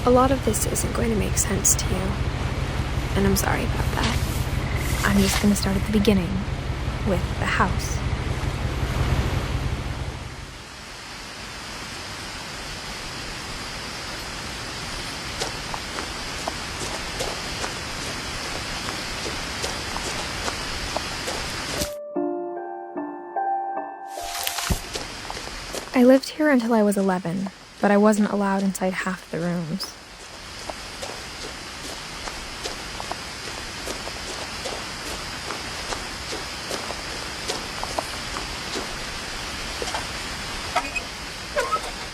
A lot of this isn't going to make sense to you, and I'm sorry about that. I'm just going to start at the beginning, with the house. I lived here until I was 11, but I wasn't allowed inside half the rooms.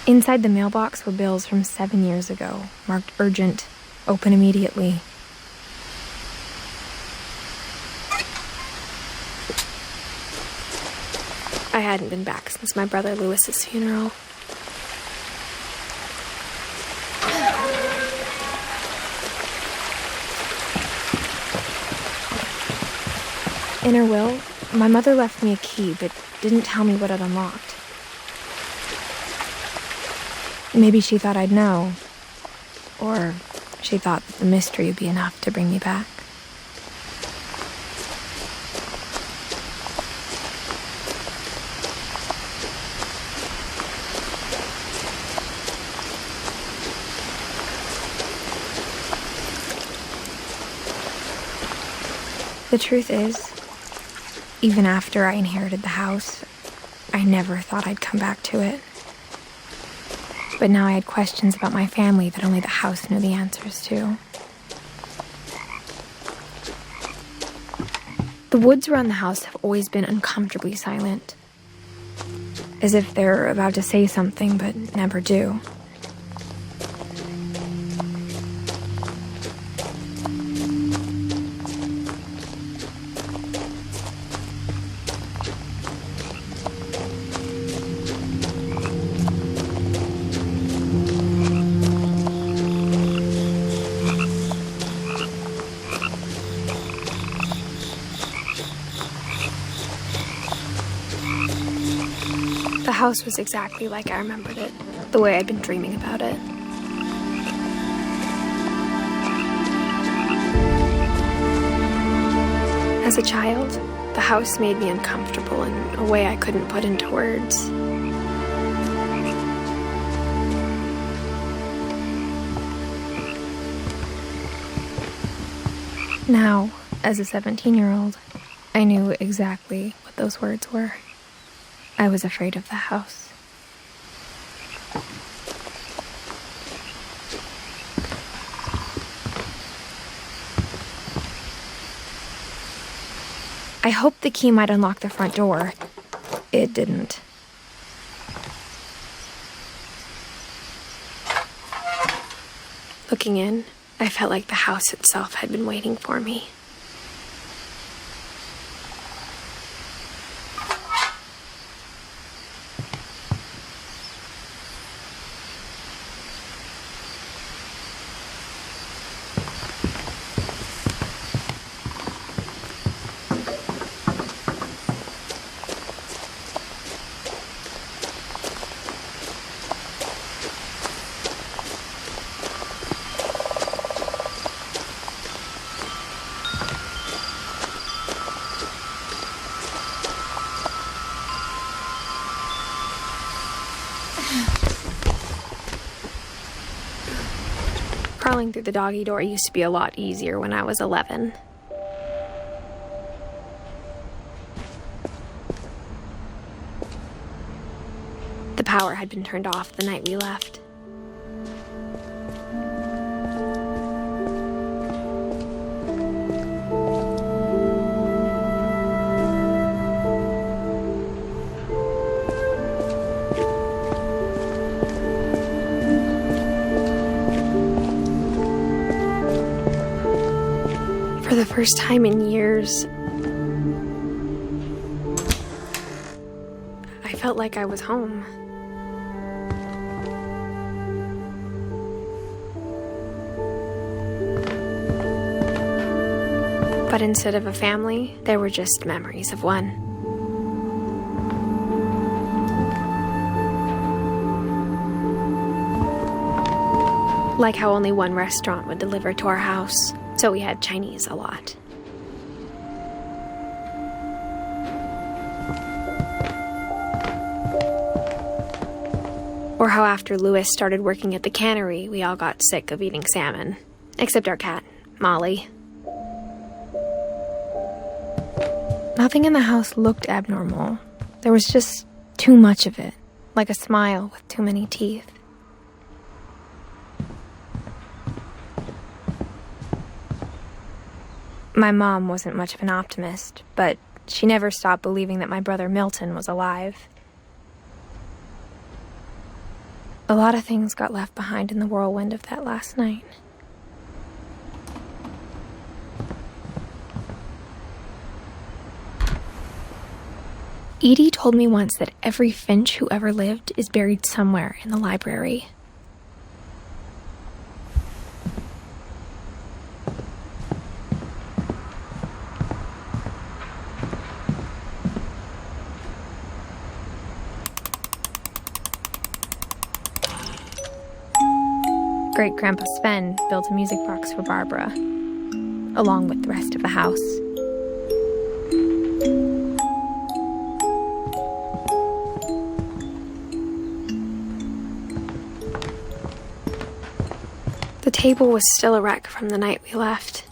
Inside the mailbox were bills from 7 years ago, marked urgent, open immediately. I hadn't been back since my brother Lewis's funeral. In her will, my mother left me a key, but didn't tell me what it unlocked. Maybe she thought I'd know, or she thought that the mystery would be enough to bring me back. The truth is, even after I inherited the house, I never thought I'd come back to it. But now I had questions about my family that only the house knew the answers to. The woods around the house have always been uncomfortably silent, as if they're about to say something but never do. The house was exactly like I remembered it, the way I'd been dreaming about it. As a child, the house made me uncomfortable in a way I couldn't put into words. Now, as a 17-year-old, I knew exactly what those words were. I was afraid of the house. I hoped the key might unlock the front door. It didn't. Looking in, I felt like the house itself had been waiting for me. Crawling through the doggy door used to be a lot easier when I was 11. The power had been turned off the night we left. For the first time in years, I felt like I was home. But instead of a family, there were just memories of one. Like how only one restaurant would deliver to our house, so we had Chinese a lot. Or how after Louis started working at the cannery, we all got sick of eating salmon. Except our cat, Molly. Nothing in the house looked abnormal. There was just too much of it, like a smile with too many teeth. My mom wasn't much of an optimist, but she never stopped believing that my brother Milton was alive. A lot of things got left behind in the whirlwind of that last night. Edie told me once that every Finch who ever lived is buried somewhere in the library. Great-Grandpa Sven built a music box for Barbara, along with the rest of the house. The table was still a wreck from the night we left.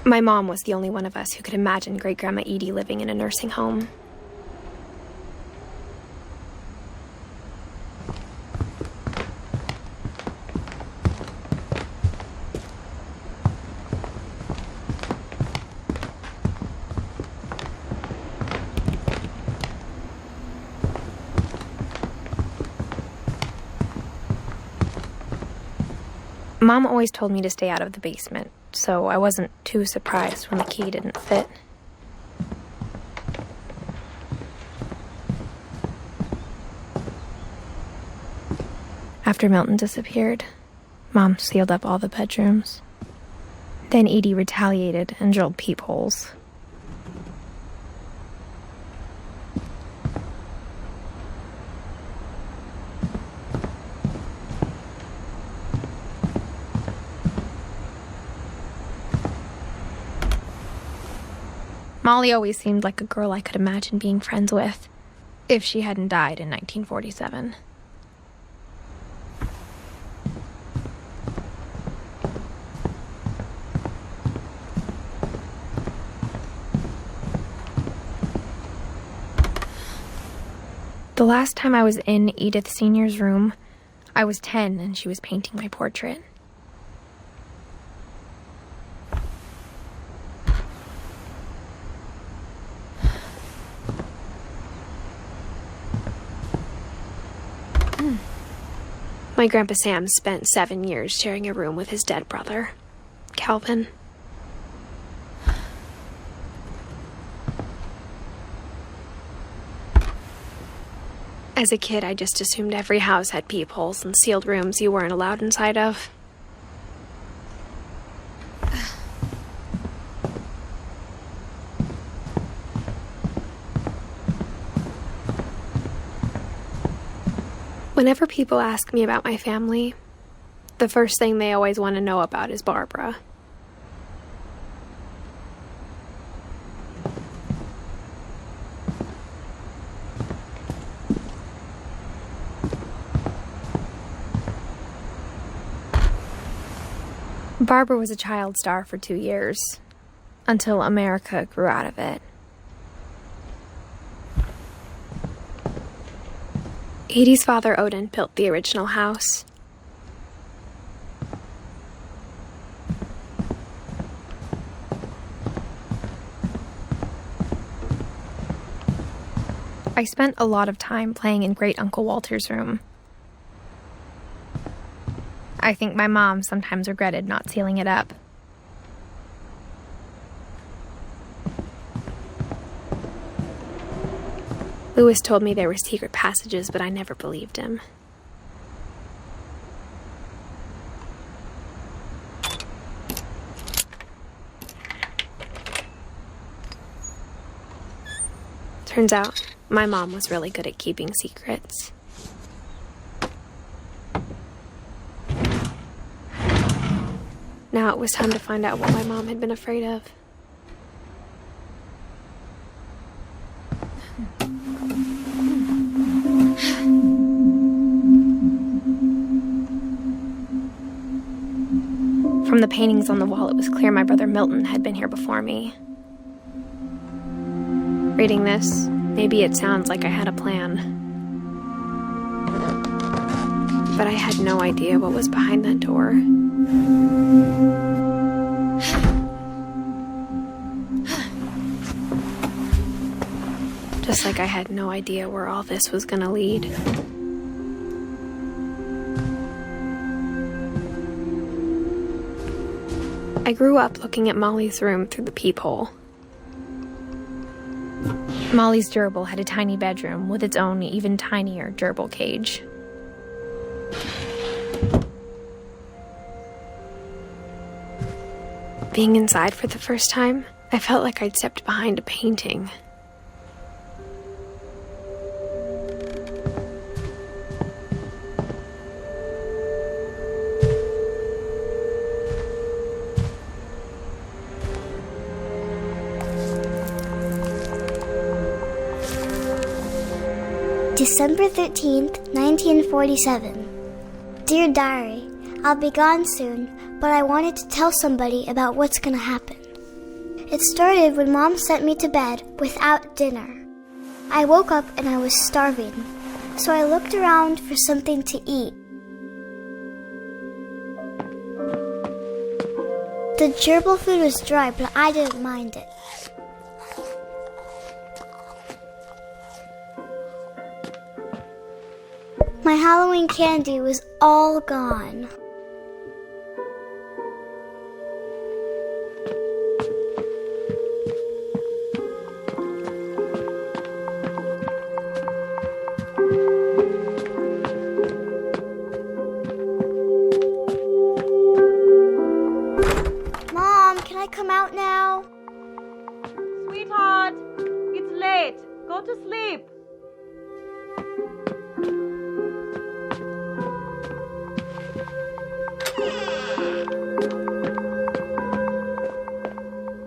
My mom was the only one of us who could imagine Great-Grandma Edie living in a nursing home. Mom always told me to stay out of the basement, so I wasn't too surprised when the key didn't fit. After Milton disappeared, Mom sealed up all the bedrooms. Then Edie retaliated and drilled peepholes. Molly always seemed like a girl I could imagine being friends with, if she hadn't died in 1947. The last time I was in Edith Sr.'s room, I was 10 and she was painting my portrait. My Grandpa Sam spent 7 years sharing a room with his dead brother, Calvin. As a kid, I just assumed every house had peepholes and sealed rooms you weren't allowed inside of. Whenever people ask me about my family, the first thing they always want to know about is Barbara. Barbara was a child star for 2 years, until America grew out of it. Edie's father, Odin, built the original house. I spent a lot of time playing in Great Uncle Walter's room. I think my mom sometimes regretted not sealing it up. Louis told me there were secret passages, but I never believed him. Turns out, my mom was really good at keeping secrets. Now it was time to find out what my mom had been afraid of. From the paintings on the wall, it was clear my brother Milton had been here before me. Reading this, maybe it sounds like I had a plan. But I had no idea what was behind that door. Just like I had no idea where all this was gonna lead. I grew up looking at Molly's room through the peephole. Molly's gerbil had a tiny bedroom with its own even tinier gerbil cage. Being inside for the first time, I felt like I'd stepped behind a painting. December 13th, 1947. Dear Diary, I'll be gone soon, but I wanted to tell somebody about what's gonna happen. It started when Mom sent me to bed without dinner. I woke up and I was starving, so I looked around for something to eat. The gerbil food was dry, but I didn't mind it. My Halloween candy was all gone. Mom, can I come out now? Sweetheart, it's late. Go to sleep.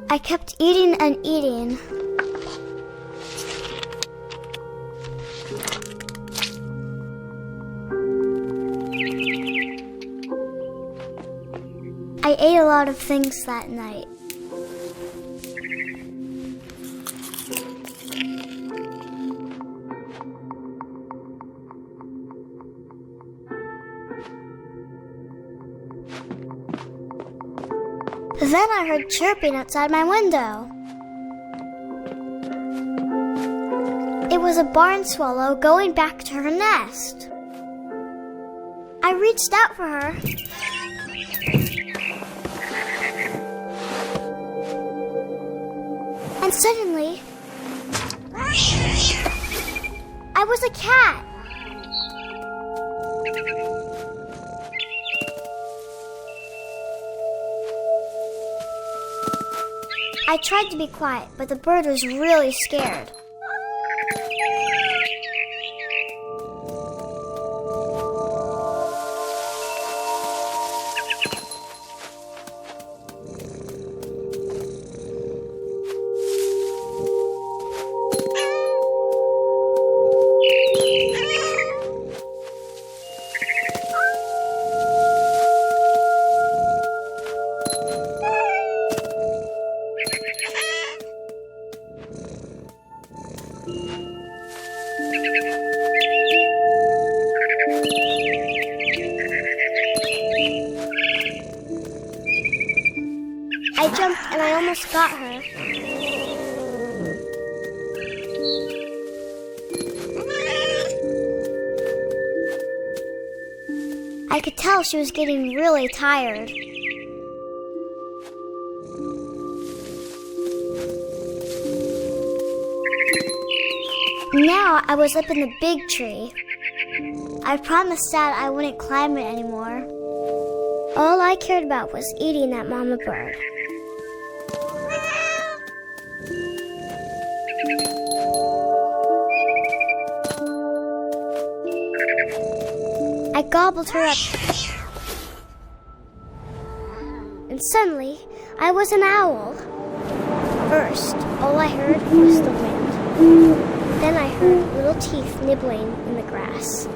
I kept eating and eating. I ate a lot of things that night. Then I heard chirping outside my window. It was a barn swallow going back to her nest. I reached out for her. And suddenly, I was a cat. I tried to be quiet, but the bird was really scared. I jumped and I almost got her. I could tell she was getting really tired. Now I was up in the big tree. I promised Dad I wouldn't climb it anymore. All I cared about was eating that mama bird. gobbled her up. And suddenly, I was an owl. First, all I heard was the wind. Then I heard little teeth nibbling in the grass.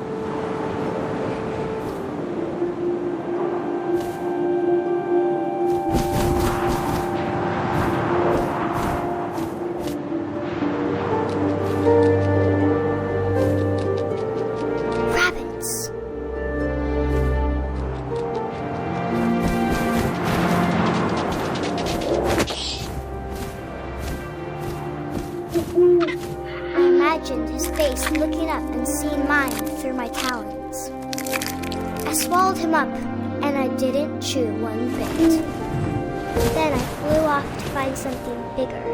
Rabbits. I imagined his face looking up and seeing mine through my talons. I swallowed him up, and I didn't chew one bit. Then I flew off to find something bigger.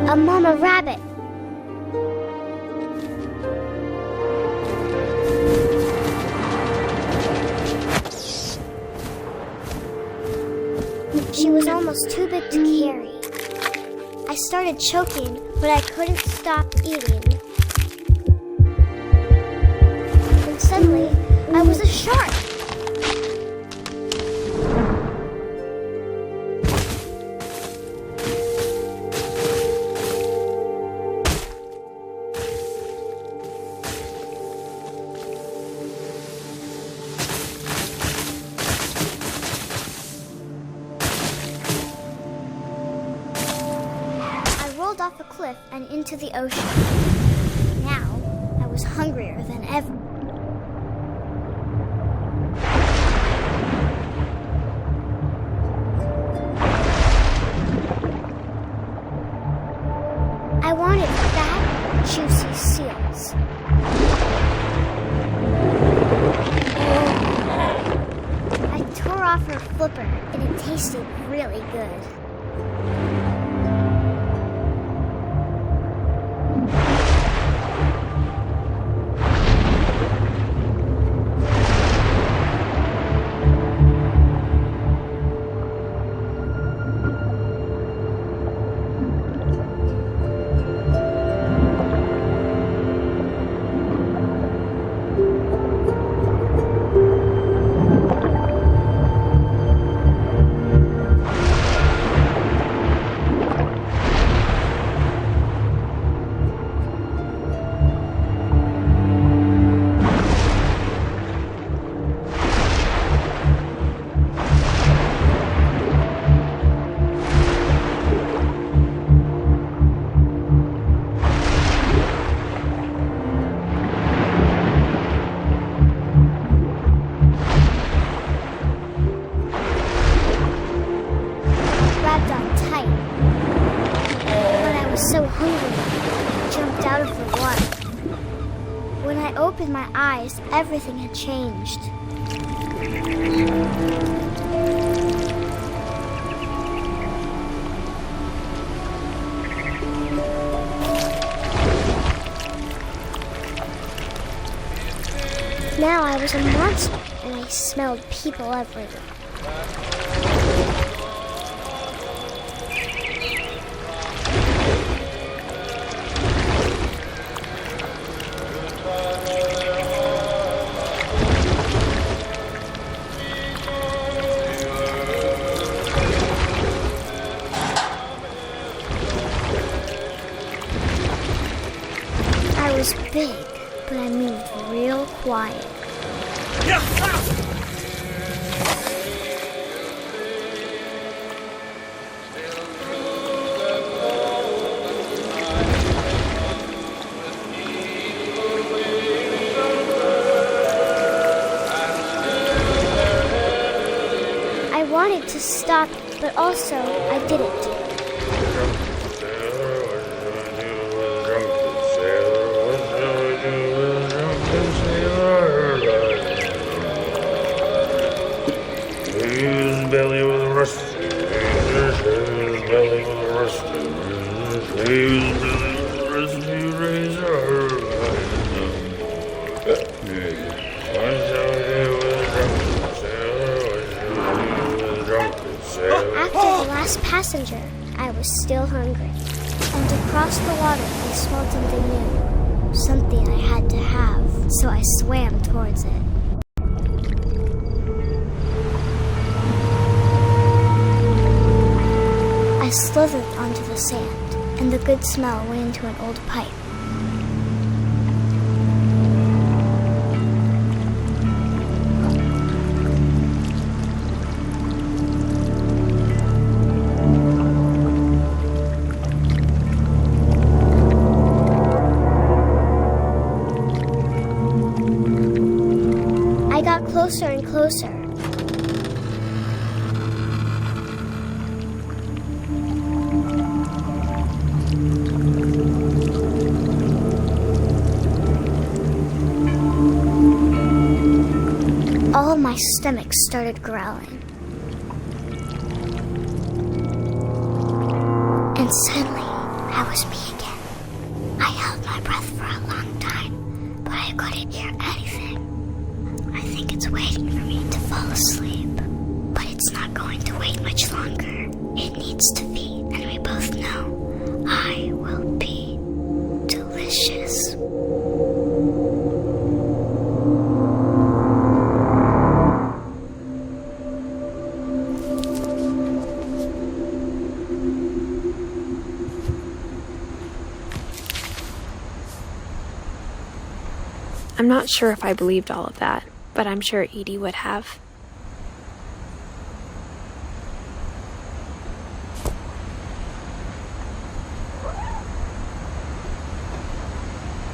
A mama rabbit. She was almost too big to carry. I started choking, but I couldn't stop eating. And suddenly, I was a shark. Off a cliff and into the ocean. Now, I was hungrier than ever. I wanted fat, juicy seals. I tore off her flipper, and it tasted really good. So hungry, I jumped out of the water. When I opened my eyes, everything had changed. Now I was a monster, and I smelled people everywhere. I was big, but I moved real quiet. I wanted to stop, but also I didn't. His belly was rusty, his belly was rusty, his belly was rusty razor. last passenger, I was still hungry. And across the water, I smelled something new. Something I had to have, so I swam towards it. I slithered onto the sand, and the good smell went into an old pipe. I got closer and closer. All of my stomach started growling. And suddenly, I was me again. I held my breath for a long time, but I couldn't hear anything. I think it's waiting for me to fall asleep. But it's not going to wait much longer. It needs to feed, and we both know I will be delicious. I'm not sure if I believed all of that, but I'm sure Edie would have.